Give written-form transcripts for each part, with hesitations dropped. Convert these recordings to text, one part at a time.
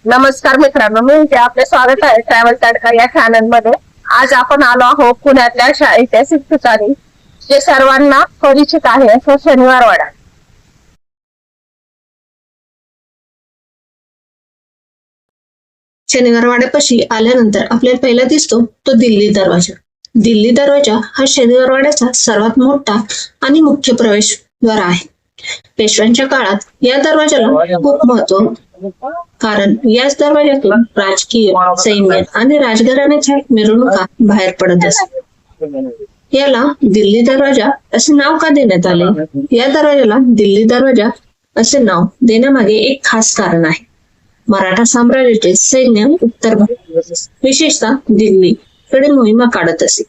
नमस्कार मित्रांनो, मी आपले स्वागत आहे ट्रॅव्हल तडका या चॅनल मध्ये। आज आपण आलो आहोत पुण्यातल्या अशा ऐतिहासिक ठिकाणी जे सर्वांना परिचित आहे असं शनिवारवाडा। शनिवारवाड्यापाशी आल्यानंतर आपल्याला पहिला दिसतो तो दिल्ली दरवाजा। दिल्ली दरवाजा हा शनिवारवाड्याचा सर्वात मोठा आणि मुख्य प्रवेशद्वार आहे। पेशव्यांच्या काळात या दरवाजाला खूप महत्व, कारण याच दरवाजातून राजकीय, सैन्य आणि राजघराण्याच्या मिरवणुका बाहेर पडत असत। याला दिल्ली दरवाजा असे नाव का देण्यात आले? या दरवाजाला दिल्ली दरवाजा असे नाव देण्यामागे एक खास कारण आहे। मराठा साम्राज्याचे सैन्य उत्तर भारत, विशेषतः दिल्लीकडे मोहिमा काढत असे,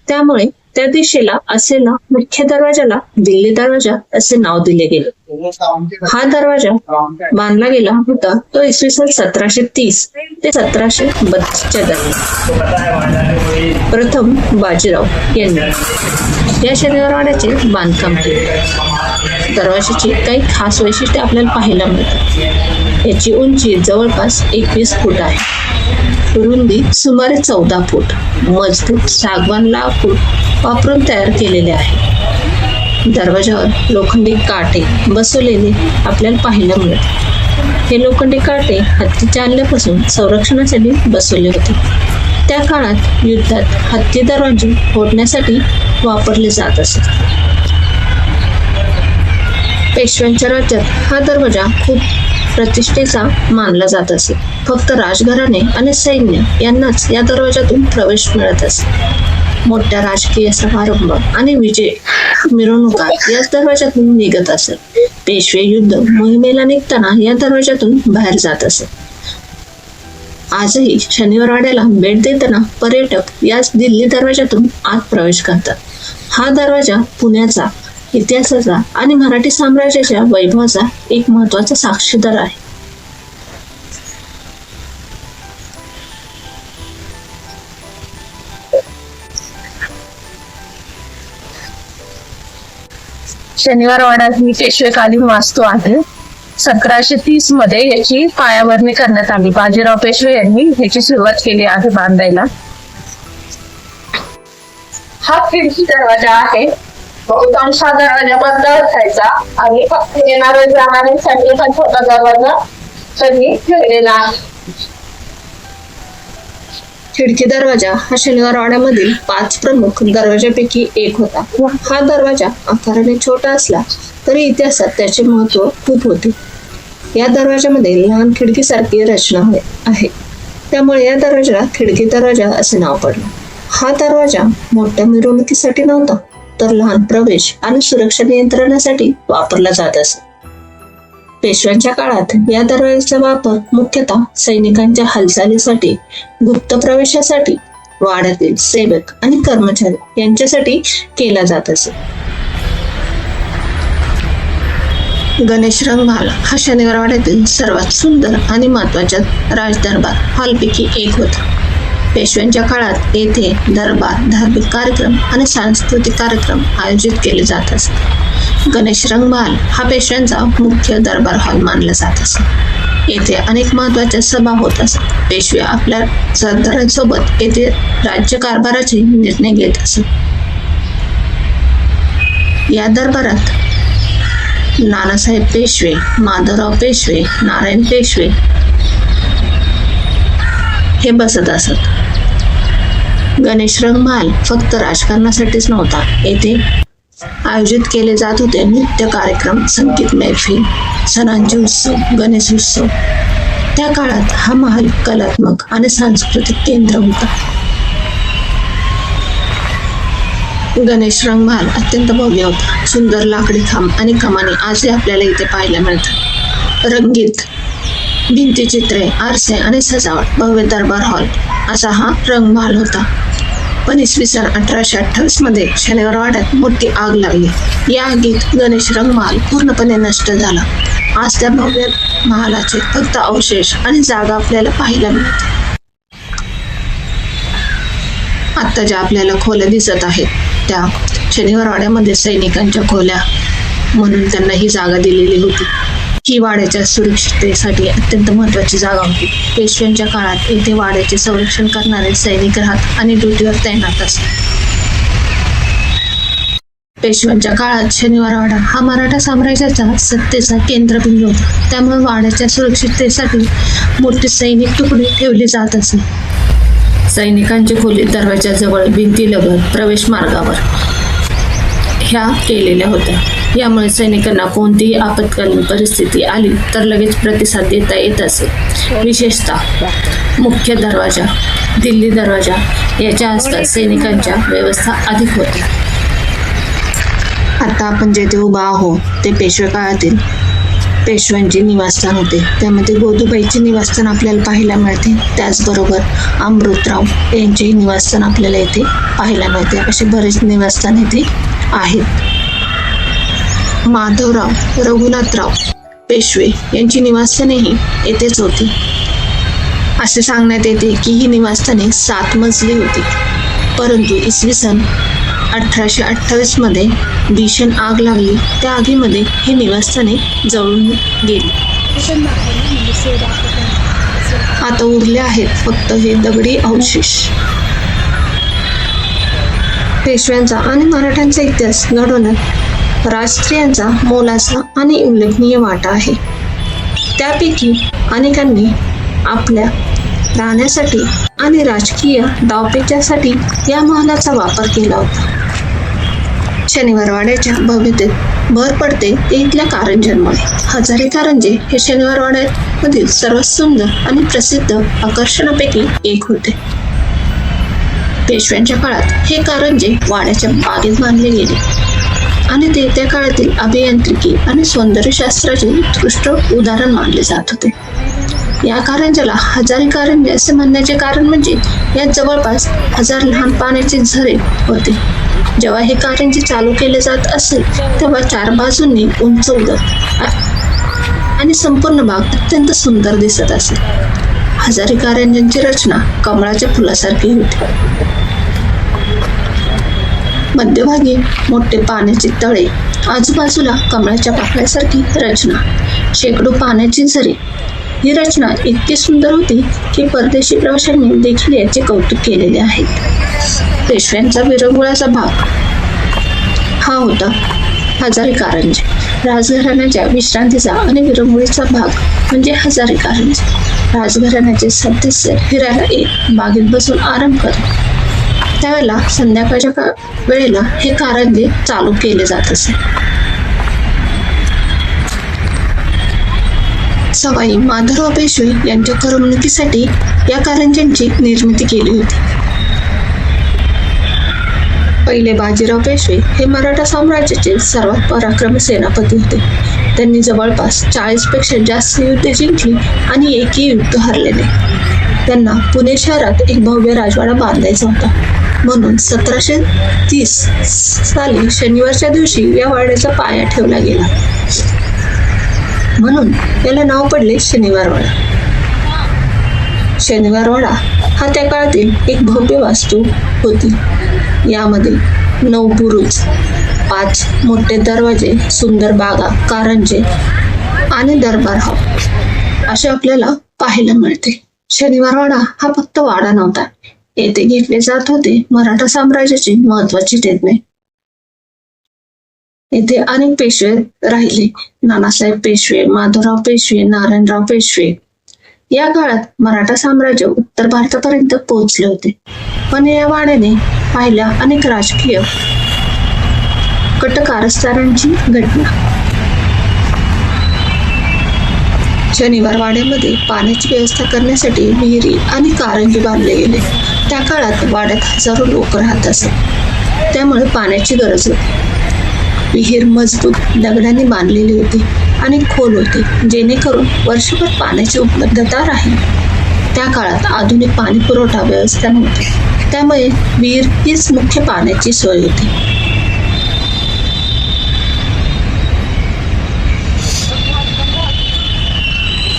त्यामुळे त्या दिशेला असलेला मुख्य दरवाजाला दिल्ली दरवाजा असे नाव दिले गेले। हा दरवाजा बांधला गेला होता तो इसवी सन 1730 ते 1732 दरम्यान। प्रथम बाजीराव यांनी या शनिवारवाड्याचे बांधकाम केले। दरवाजाची काही खास वैशिष्ट्ये आपल्याला पाहायला मिळतात। याची उंची जवळपास 21 फूट आहे, रुंदी सुमारे 14 फूट, मजबूत सागवान लाकूड वापरून तयार केलेले आहे। दरवाजावर लोखंडी काटे बसवलेले आपल्याला पाहायला मिळतात। हे लोखंडी काटे हत्तीच्या हल्ल्यापासून संरक्षणासाठी बसवले होते। त्या काळात युद्धात हत्ती दरवाजे फोडण्यासाठी वापरले जात असत। पेशव्यांच्या राज्यात हा दरवाजा खूप प्रतिष्ठेचा मानला जात असे। फक्त राजघराणे आणि सैन्य यांनाच या दरवाजातून प्रवेश मिळत असे। मोठ्या राजकीय समारंभ आणि विजय मिरवणुका याच दरवाजातून निघत असत। पेशवे युद्ध मोहिमेला निघताना या दरवाजातून बाहेर जात असत। आजही शनिवारवाड्याला भेट देताना पर्यटक याच दिल्ली दरवाजातून आत प्रवेश करतात। हा दरवाजा पुण्याचा इतिहासाचा आणि मराठी साम्राज्याच्या वैभवाचा एक महत्त्वाचा साक्षीदार आहे। शनिवारवाडा ही पेशवेकालीन वास्तू आहे। 1730 मध्ये याची पायाभरणी करण्यात आली। बाजीराव पेशवे यांनी याची सुरुवात केली आहे बांधायला। हा खिडकी दरवाजा आहे। बहुतांश हा दरवाजा बंद असायचा आणि फक्त येणाऱ्या जाणाऱ्यांसाठी हा छोटा दरवाजा त्यांनी ठेवलेला आहे। खिडकी दरवाजा हा शनिवारवाड्यामधील 5 प्रमुख दरवाजापैकी एक होता। हा दरवाजा आकाराने छोटा असला तरी इतिहासात त्याचे महत्व खूप होते। या दरवाजामध्ये लहान खिडकीसारखी रचना आहे, त्यामुळे या दरवाजाला खिडकी दरवाजा असे नाव पडले। हा दरवाजा मोठ्या मिरवणुकीसाठी नव्हता, तर लहान प्रवेश आणि सुरक्षा नियंत्रणासाठी वापरला जात असे। पेशव्यांच्या काळात या दरवाजाचा वापर मुख्यतः सैनिकांच्या हालचालीसाठी, गुप्त प्रवेशासाठी, वाड्यातील सेवक आणि कर्मचारी यांच्यासाठी केला जात असे। गणेश रंगमहाल हा शनिवारवाड्यातील सर्वात सुंदर आणि महत्त्वाच्या राजदरबार हॉलपैकी एक होता। पेशव्यांच्या काळात येथे दरबार, धार्मिक कार्यक्रम आणि सांस्कृतिक कार्यक्रम आयोजित केले जात असत। गणेश रंगमहाल हा पेशव्यांचा मुख्य दरबार हॉल मानला जात असत। येथे अनेक महत्त्वाच्या सभा होत असत। पेशवे आपल्या सरदारांसोबत येथे राज्य कारभाराचे निर्णय घेत असत। या दरबारात नानासाहेब पेशवे, माधवराव पेशवे, नारायण पेशवे हे बसत असत। गणेश रंगमहाल फक्त राजकारणासाठीच नव्हता, येथे आयोजित केले जात होते नृत्य कार्यक्रम, संगीत मैफिल, सणांचे उत्सव, गणेश उत्सव। त्या काळात हा महाल कलात्मक आणि सांस्कृतिक केंद्र होता। गणेश रंगमहाल अत्यंत भव्य होता। सुंदर लाकडी खांब आणि कमानी आजही आपल्याला इथे पाहायला मिळतात। रंगीत भिंतीचित्रे, आरसे आणि सजावट, भव्य दरबार हॉल असा हा रंगमहाल होता। पण इसवी सन 1828 मध्ये शनिवारवाड्यात मोठी आग लागली। या आगीत गणेश रंगमहाल पूर्णपणे नष्ट झाला। आज त्या भव्य महालाचे फक्त अवशेष आणि जागा आपल्याला पाहायला मिळते। आता ज्या आपल्याला खोल्या दिसत आहेत त्या शनिवारवाड्यामध्ये सैनिकांच्या खोल्या म्हणून त्यांना ही जागा दिलेली होती। ही वाड्याच्या सुरक्षिततेसाठी अत्यंत महत्वाची जागा होती. पेशव्यांच्या काळात येथे वाड्याचे संरक्षण करणारे सैनिक राहत आणि ड्युटीवर तैनात असत. पेशव्यांच्या काळात शनिवारवाडा हा मराठा साम्राज्याचा सत्तेचा केंद्रबिंदू होता. त्यामुळे वाड्याच्या सुरक्षिततेसाठी मोठे सैनिक तुकडे ठेवले जात असे. सैनिकांचे खोली दरवाजाजवळ भिंतीलगत प्रवेश मार्गावर ह्या केलेल्या होत्या. यामुळे सैनिकांना कोणतीही आपत्कालीन परिस्थिती आली तर लगेच प्रतिसाद देता येत असे. विशेषतः मुख्य दरवाजा, दिल्ली दरवाजा याच्या आसपास सैनिकांच्या व्यवस्था अधिक होत्या. आता आपण जेथे उभा आहोत ते पेशवे काळातील पेशव्यांचे निवासस्थान होते. त्यामध्ये गोदूबाईचे निवासस्थान आपल्याला पाहायला मिळते. त्याचबरोबर अमृतराव यांचेही निवासस्थान आपल्याला येथे पाहायला मिळते. असे बरेच निवासस्थान येथे आहेत. माधवराव रघुनाथराव पेशवे यांची निवासस्थानेही येथेच होती. असे सांगण्यात येते की ही निवासस्थाने 7 मजली होती. परंतु इसवी सन 1828 मध्ये भीषण आग लागली. त्या आगीमध्ये ही निवासस्थाने जळून गेली. आता उरले आहेत फक्त हे दगडी अवशेष. पेशव्यांचा आणि मराठ्यांचा इतिहास घडवण्यात राजस्त्रियांचा मोलाचा आणि उल्लेखनीय वाटा आहे. त्यापैकी अनेकांनी आपल्या राहण्यासाठी आणि राजकीय डावपेचासाठी या महालाचा वापर केला होता. शनिवारवाड्याच्या भव्यतेत भर पडते ते इथल्या कारंज्यांमुळे. हजारी कारंजे हे शनिवारवाड्यामधील सर्वात सुंदर आणि प्रसिद्ध आकर्षणापैकी एक होते. पेशव्यांच्या काळात हे कारंजे वाड्याच्या बागेत बांधले गेले आणि ते त्या काळातील अभियांत्रिकी आणि सौंदर्यशास्त्राचे उत्कृष्ट उदाहरण मानले जात होते. या कारंजाला हजारी कारंजे असे म्हणण्याचे कारण म्हणजे यात जवळपास 1000 लहान पाण्याचे झरे होते. जेव्हा हे कारंजे चालू केले जात असेल तेव्हा 4 बाजूंनी उंच उडत आणि संपूर्ण भाग अत्यंत सुंदर दिसत असे. हजारी कारंजांची रचना कमळाच्या फुलासारखी होती. मध्यभागी मोठे पाण्याचे तळे, आजूबाजूला कमळाच्या पाकळ्यासारखी रचना, शेकडो पाण्याची झरे. ही रचना इतकी सुंदर होती की परदेशी प्रवाशांनी देखील याचे कौतुक केलेले आहे. पेशव्यांचा विरंगुळाचा भाग हा होता हजारी कारंजे. राजघराण्याच्या विश्रांतीचा आणि विरंगुळीचा भाग म्हणजे हजारी कारंजे. राजघराण्याचे सदस्य फिरायला येत बागेत बसून आराम करत. त्यावेळेला संध्याकाळच्या वेळेला हे कारंजे चालू केले जात असे. सवाई माधवराव पेशवे यांच्या करमणुकीसाठी या कारंज्यांची निर्मिती केली होती. पहिले बाजीराव पेशवे हे मराठा साम्राज्याचे सर्वात पराक्रमी सेनापती होते. त्यांनी जवळपास 40 पेक्षा जास्त युद्ध जिंकली आणि एकही युद्ध हरले नाही. त्यांना पुणे शहरात एक भव्य राजवाडा बांधायचा होता. म्हणून 1730 साली शनिवारच्या दिवशी या वाड्याचा पाया ठेवला गेला. म्हणून याला नाव पडले शनिवारवाडा. शनिवारवाडा हा त्या काळातील एक भव्य वास्तू होती. यामध्ये 9 बुरुज, 5 मोठे दरवाजे, सुंदर बागा, कारंजे आणि दरबार हॉल असे आपल्याला पाहायला मिळते. शनिवारवाडा हा फक्त वाडा नव्हता. येथे घेतले जात होते मराठा साम्राज्याचे महत्वाचे निर्णय. येथे अनेक पेशवे राहिले. नानासाहेब पेशवे, माधवराव पेशवे, नारायणराव पेशवे. या काळात मराठा साम्राज्य उत्तर भारतापर्यंत पोहोचले होते. पण या वाड्याने पाहिल्या अनेक राजकीय कटकारस्थानांची घटना. शनिवार वाड्यामध्ये पाण्याची व्यवस्था करण्यासाठी विहिरी आणि कारंजे बांधले गेले. त्या काळात वाड्यात हजारो लोक राहत असत. त्यामुळे पाण्याची गरज होती. विहीर मजबूत दगडांनी बांधलेली होती आणि खोल होती, जेणेकरून वर्षभर पाण्याची उपलब्धता राहील. त्या काळात आधुनिक पाणी पुरवठा व्यवस्था नव्हती. त्यामुळे विहीर हीच मुख्य पाण्याची सोय होती.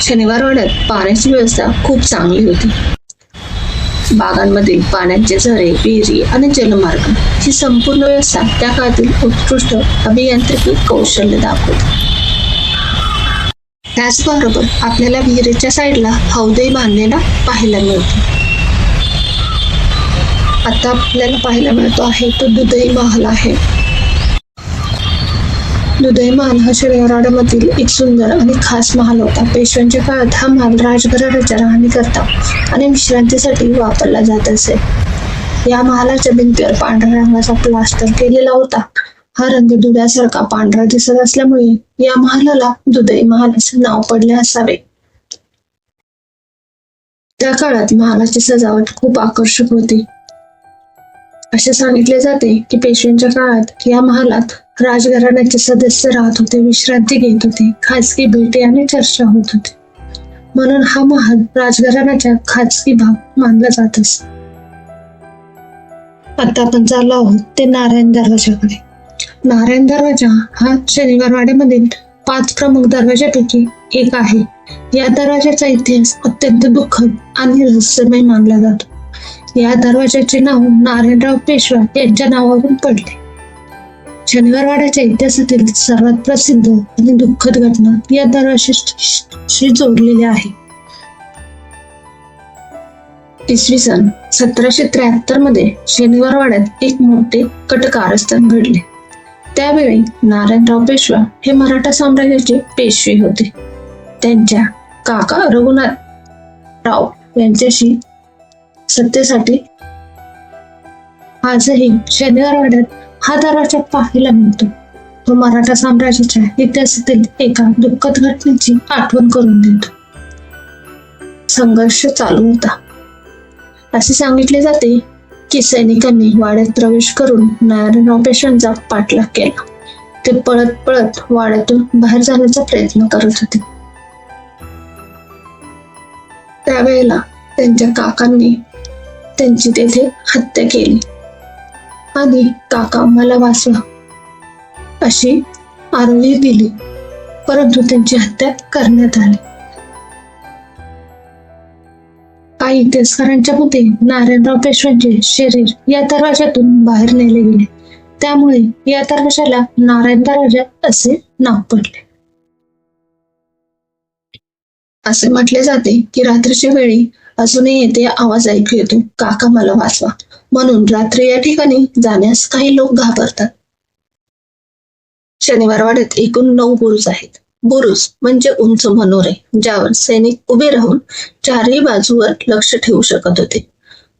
शनिवारवाड्यात पाण्याची व्यवस्था खूप चांगली होती. बागांमध्ये पाण्याचे झरे, विहिरी आणि जलमार्ग ही संपूर्ण व्यवस्था त्या काळातील उत्कृष्ट अभियांत्रिकी कौशल्य दाखवते. त्याचबरोबर आपल्याला विहिरीच्या साईडला हौदही बांधलेला पाहायला मिळतो. आता आपल्याला पाहायला मिळतो आहे तो दुधई महल आहे. दुधई महल हा शनिवारवाड्यामधील एक सुंदर आणि खास महल होता. पेशव्यांच्या काळात हा महल राजघराण्याच्या राहणीकरता आणि विश्रांतीसाठी वापरला जात असे. या महालाच्या भिंतीवर पांढऱ्या रंगाचा प्लास्टर केलेला होता. हा रंग दुधासारखा पांढरा दिसत असल्यामुळे या महालाला दुधई महल असे नाव पडले असावे. त्या काळात महालाची सजावट खूप आकर्षक होती. असे सांगितले जाते की पेशव्यांच्या काळात या महालात राजघराण्याचे सदस्य राहत होते, विश्रांती घेत होते, खाजगी भेटी आणि चर्चा होत होती. म्हणून हा महल राजघराण्याचा खाजगी भाग मानला जात असे. आता आपण चाललो आहोत ते नारायण दरवाजाकडे. नारायण दरवाजा हा शनिवारवाड्यामधील 5 प्रमुख दरवाजापैकी एक आहे. या दरवाजाचा इतिहास अत्यंत दुःखद आणि रहस्यमय मानला जातो. या दरवाजाचे नाव नारायणराव पेशवा यांच्या नावावरून पडले. शनिवारवाड्याच्या इतिहासातील सर्वात प्रसिद्ध आणि दुःखद घटना या दरवाजाशी जोडलेली आहे. इसवी सन 1773 मध्ये शनिवारवाड्यात एक मोठे कटकारस्थान घडले. त्यावेळी नारायणराव पेशवा हे मराठा साम्राज्याचे पेशवे होते. त्यांच्या काका रघुनाथराव यांच्याशी सत्तेसाठी आजही शनिवारवाड्यात हा दरवाजा पाहायला मिळतो. तो मराठा साम्राज्याच्या इतिहासातील एका दुःखद घटनेची आठवण करून देतो. संघर्ष चालू होता. असे सांगितले जाते की सैनिकांनी वाड्यात प्रवेश करून नारायणराव पेशव्यांचा पाठलाग केला. ते पळत पळत वाड्यातून बाहेर जाण्याचा प्रयत्न करत होते. त्यावेळेला त्यांच्या काकांनी त्यांची तेथे हत्या केली आणि काका मला वाचवा अशी आरोळी दिली, परंतु त्यांची हत्या करण्यात आली. काही इतिहासकारांच्या मते नारायणराव पेशव्यांचे शरीर या दरवाजातून बाहेर नेले गेले. त्यामुळे या दरवाजाला नारायण दरवाजा असे नाव पडले. असे म्हटले जाते की रात्रीच्या वेळी अजूनही येथे आवाज ऐकू येतो, काका मला वाचवा. म्हणून रात्री या ठिकाणी जाण्यास काही लोक घाबरतात. शनिवारवाड्यात एकूण 9 बुरुज आहेत. बुरुज म्हणजे उंच मनोरे ज्यावर सैनिक उभे राहून चारही बाजूवर लक्ष ठेवू शकत होते.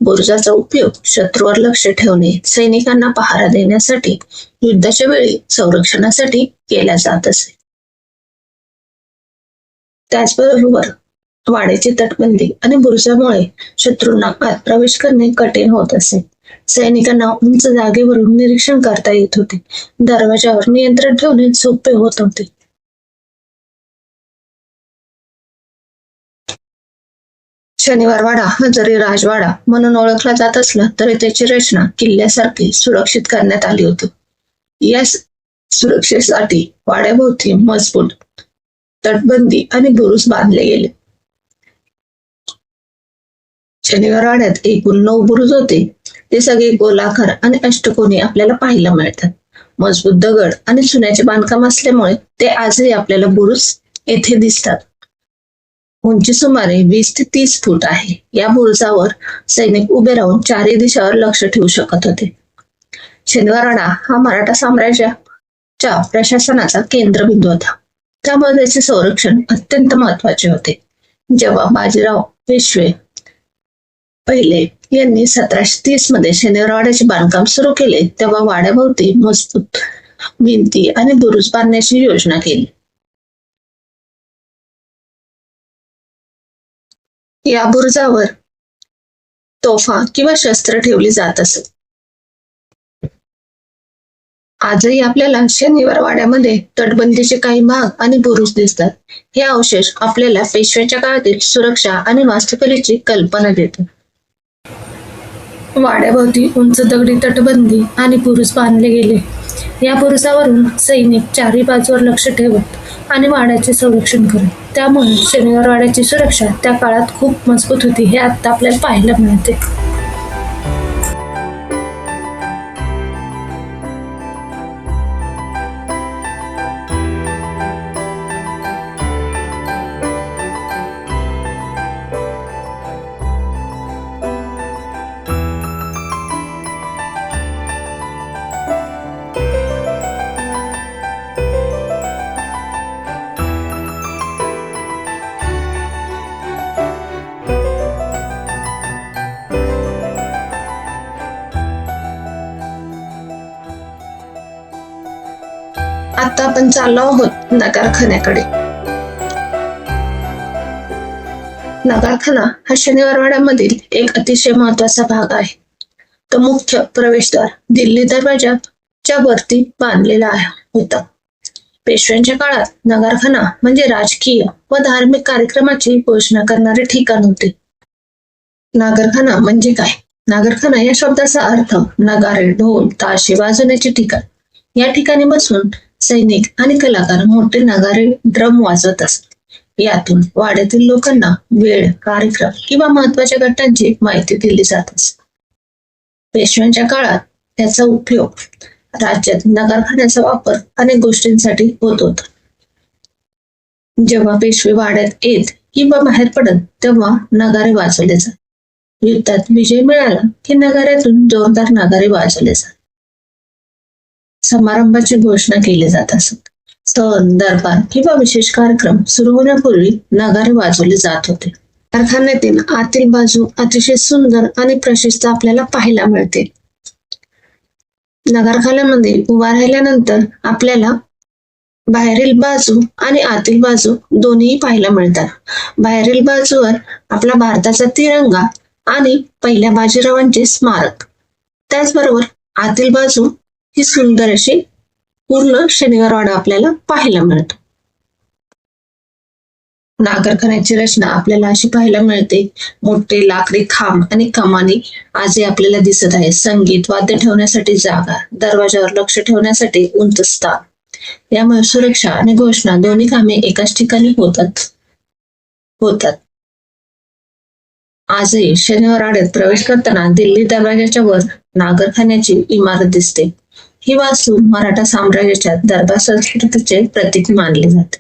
बुरुजाचा उपयोग शत्रूवर लक्ष ठेवणे, सैनिकांना पहारा देण्यासाठी, युद्धाच्या वेळी संरक्षणासाठी केला जात असे. त्याचबरोबर वाड्याची तटबंदी आणि बुरुजामुळे शत्रूंना आत प्रवेश करणे कठीण होत असे. सैनिकांना उंच जागेवरून निरीक्षण करता येत होते. दरवाजावर नियंत्रण ठेवणे सोपे होत होते. शनिवारवाडा हा जरी राजवाडा म्हणून ओळखला जात असला तरी त्याची रचना किल्ल्यासारखी सुरक्षित करण्यात आली होती. या सुरक्षेसाठी वाड्याभोवती मजबूत तटबंदी आणि बुरुज बांधले गेले. शनिवारवाड्यात एकूण 9 बुरुज होते. ते सगळे गोलाकार आणि अष्टकोनी आपल्याला पाहायला मिळतात. मजबूत दगड आणि चुन्याचे बांधकाम असल्यामुळे ते आजही आपल्याला बुरुज येथे दिसतात. उंची सुमारे 20 ते 30 फूट आहे. या बुरुजावर सैनिक उभे राहून चारही दिशावर लक्ष ठेवू शकत होते. शनिवारवाडा हा मराठा साम्राज्याच्या प्रशासनाचा केंद्रबिंदू होता. त्यामुळे त्याचे संरक्षण अत्यंत महत्वाचे होते. जेव्हा बाजीराव पेशवे पहिले यांनी 1730 मध्ये शनिवारवाड्याचे बांधकाम सुरू केले तेव्हा वाड्याभोवती मजबूत भिंती आणि बुरुज बांधण्याची योजना केली. या बुरुजावर तोफा किंवा शस्त्र ठेवली जात असत. आजही आपल्याला शनिवारवाड्यामध्ये तटबंदीचे काही भाग आणि बुरुज दिसतात. हे अवशेष आपल्याला पेशव्याच्या काळातील सुरक्षा आणि वास्तुकलेची कल्पना देतात. वाड्याभोवती उंच दगडी तटबंदी आणि बुरुज बांधले गेले. या बुरुजावरून सैनिक चारही बाजूवर लक्ष ठेवत आणि वाड्याचे संरक्षण करत. त्यामुळे शनिवारवाड्याची सुरक्षा त्या काळात खूप मजबूत होती. हे आता आपल्याला पाहायला मिळते. आपण चाललो आहोत नगरखान्याकडे. नगरखाना हा शनिवारवाड्यामधील एक अतिशय महत्वाचा भाग आहे. तो मुख्य प्रवेशद्वार दिल्ली दरवाजाच्या वरती बांधलेला होता. पेशव्यांच्या काळात नगरखाना म्हणजे राजकीय व धार्मिक कार्यक्रमाची घोषणा करणारे ठिकाण होते. नागरखाना म्हणजे काय? नागरखाना या शब्दाचा अर्थ नगारे, ढोल, ताशे वाजवण्याचे ठिकाण. या ठिकाणी बसून सैनिक आणि कलाकार मोठे नगारे, ड्रम वाजवत असत. यातून वाड्यातील लोकांना वेळ, कार्यक्रम किंवा महत्वाच्या घटनांची माहिती दिली जात असते. पेशव्यांच्या काळात त्याचा उपयोग राज्यात नगरखान्याचा वापर अनेक गोष्टींसाठी होत होता. जेव्हा पेशवे वाड्यात येत किंवा बाहेर पडत तेव्हा नगारे वाजवले जात. युद्धात विजय मिळाला की नगाऱ्यातून जोरदार नगारे वाजवले जात. समारंभाची घोषणा केली जात असत. सण, दरबार किंवा विशेष कार्यक्रम सुरू होण्यापूर्वी नगारे वाजवले जात होते. कारखान्यातील आतील बाजू अतिशय सुंदर आणि प्रशस्त आपल्याला पाहायला मिळते. नगरखान्यामध्ये उभा राहिल्यानंतर आपल्याला बाहेरील बाजू आणि आतील बाजू दोन्ही पाहायला मिळतात. बाहेरील बाजूवर आपला भारताचा तिरंगा आणि पहिल्या बाजीरावांचे स्मारक, त्याचबरोबर आतील बाजू ही सुंदर अशी पूर्ण शनिवारवाडा आपल्याला पाहायला मिळतो. नागरखान्याची रचना आपल्याला अशी पाहायला मिळते. मोठे लाकडी खांब आणि कमानी आजही आपल्याला दिसत आहे. संगीत, वाद्य ठेवण्यासाठी जागा, दरवाजावर लक्ष ठेवण्यासाठी उंच स्थान. यामुळे सुरक्षा आणि घोषणा दोन्ही कामे एकाच ठिकाणी होतात. आजही शनिवारवाड्यात प्रवेश करताना दिल्ली दरवाजाच्या वर नागरखान्याची इमारत दिसते. ही वास्तू मराठा साम्राज्याच्या दरबार संस्कृतीचे प्रतीक मानले जाते.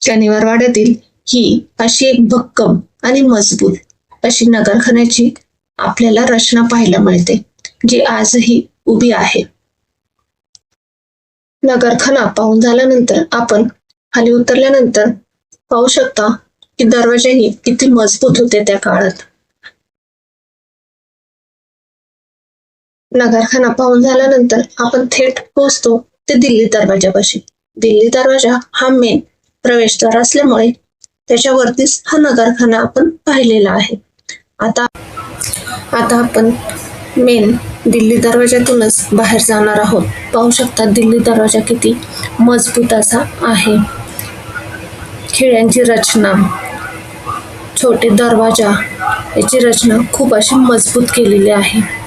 शनिवारवाड्यातील ही अशी एक भक्कम आणि मजबूत अशी नगरखान्याची आपल्याला रचना पाहायला मिळते, जी आजही उभी आहे. नगरखाना पाहून झाल्यानंतर आपण खाली उतरल्यानंतर पाहू शकता की दरवाजेही किती मजबूत होते त्या काळात. नगरखाना पाहून झाल्यानंतर आपण थेट पोहोचतो ते दिल्ली दरवाजापाशी. दिल्ली दरवाजा हा मेन प्रवेशद्वार असल्यामुळे त्याच्यावरतीच हा नगरखाना आपण पाहिलेला आहे. आता आपण मेन दिल्ली दरवाजातूनच बाहेर जाणार आहोत. पाहू शकता दिल्ली दरवाजा किती मजबूत असा आहे. खिळ्यांची रचना, छोटे दरवाजा, याची रचना खूप अशी मजबूत केलेली आहे.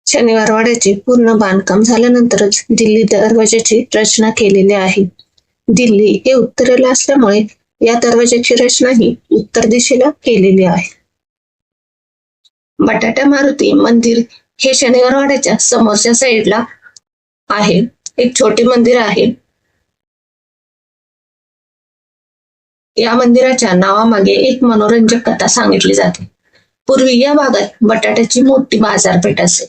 शनिवारवाड्याचे पूर्ण बांधकाम झाल्यानंतरच दिल्ली दरवाजाची रचना केलेली आहे. दिल्ली हे उत्तरेला असल्यामुळे या दरवाजाची रचना ही उत्तर दिशेला केलेली आहे. बटाटा मारुती मंदिर हे शनिवारवाड्याच्या समोरच्या साईडला आहे. एक छोटे मंदिर आहे. या मंदिराच्या नावामागे एक मनोरंजक कथा सांगितली जाते. पूर्वी या भागात बटाट्याची मोठी बाजारपेठ असे.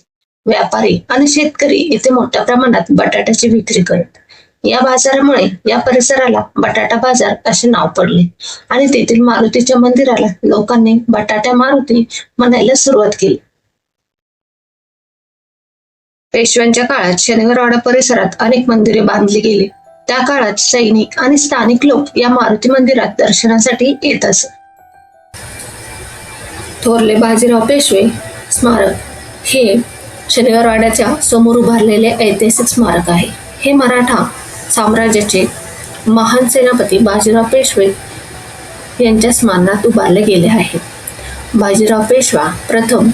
व्यापारी आणि शेतकरी इथे मोठ्या प्रमाणात बटाट्याची विक्री करत. या बाजारामुळे या परिसराला बटाटा बाजार असे नाव पडले आणि तेथील मारुतीच्या मंदिराला लोकांनी बटाटा मारुती म्हणायला सुरुवात केली. पेशव्यांच्या काळात शनिवारवाडा परिसरात अनेक मंदिरे बांधली गेली. त्या काळात सैनिक आणि स्थानिक लोक या मारुती मंदिरात दर्शनासाठी येत असत. थोरले बाजीराव पेशवे स्मारक हे शनिवारवाड्याच्या समोर उभारलेले ऐतिहासिक स्मारक आहे. हे मराठा साम्राज्याचे महान सेनापती बाजीराव पेशवे यांच्या स्मरणात उभारले गेले आहे. बाजीराव पेशवा प्रथम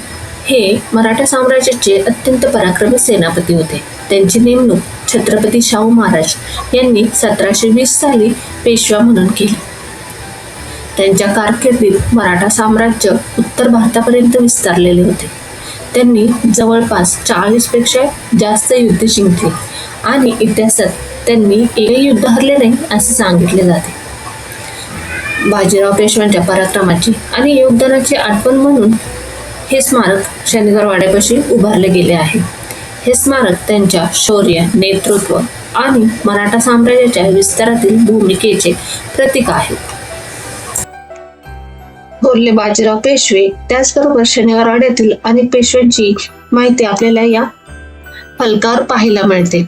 हे मराठा साम्राज्याचे अत्यंत पराक्रमी सेनापती होते. त्यांची नेमणूक छत्रपती शाहू महाराज यांनी 1720 साली पेशवा म्हणून केली. त्यांच्या कारकिर्दीत मराठा साम्राज्य उत्तर भारतापर्यंत विस्तारलेले होते. त्यांनी जवळपास 40 पेक्षा जास्त युद्ध जिंकली आणि इतिहासात त्यांनी एकही युद्ध हरले नाही असे सांगितले जाते. बाजीराव पेशव्यांच्या पराक्रमाची आणि योगदानाची आठवण म्हणून हे स्मारक शनिवारवाड्यापाशी उभारले गेले आहे. हे स्मारक त्यांच्या शौर्य, नेतृत्व आणि मराठा साम्राज्याच्या विस्तारातील भूमिकेचे प्रतीक आहे. थोरले बाजीराव पेशवे, त्याचबरोबर शनिवारवाड्यातील अनेक पेशव्यांची माहिती आपल्याला या फलकावर पाहायला मिळते.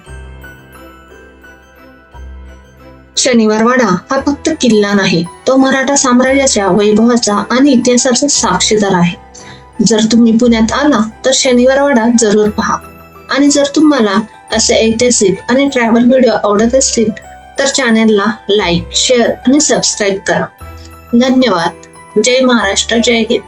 शनिवारवाडा हा फक्त किल्ला नाही, तो मराठा साम्राज्याच्या वैभवाचा आणि इतिहासाचा साक्षीदार आहे. जर तुम्ही पुण्यात आला तर शनिवारवाडा जरूर पहा. आणि जर तुम्हाला असे ऐतिहासिक आणि ट्रॅव्हल व्हिडिओ आवडत असतील तर चॅनलला लाईक, शेअर आणि सबस्क्राईब करा. धन्यवाद. जय महाराष्ट्र, जय हिंद.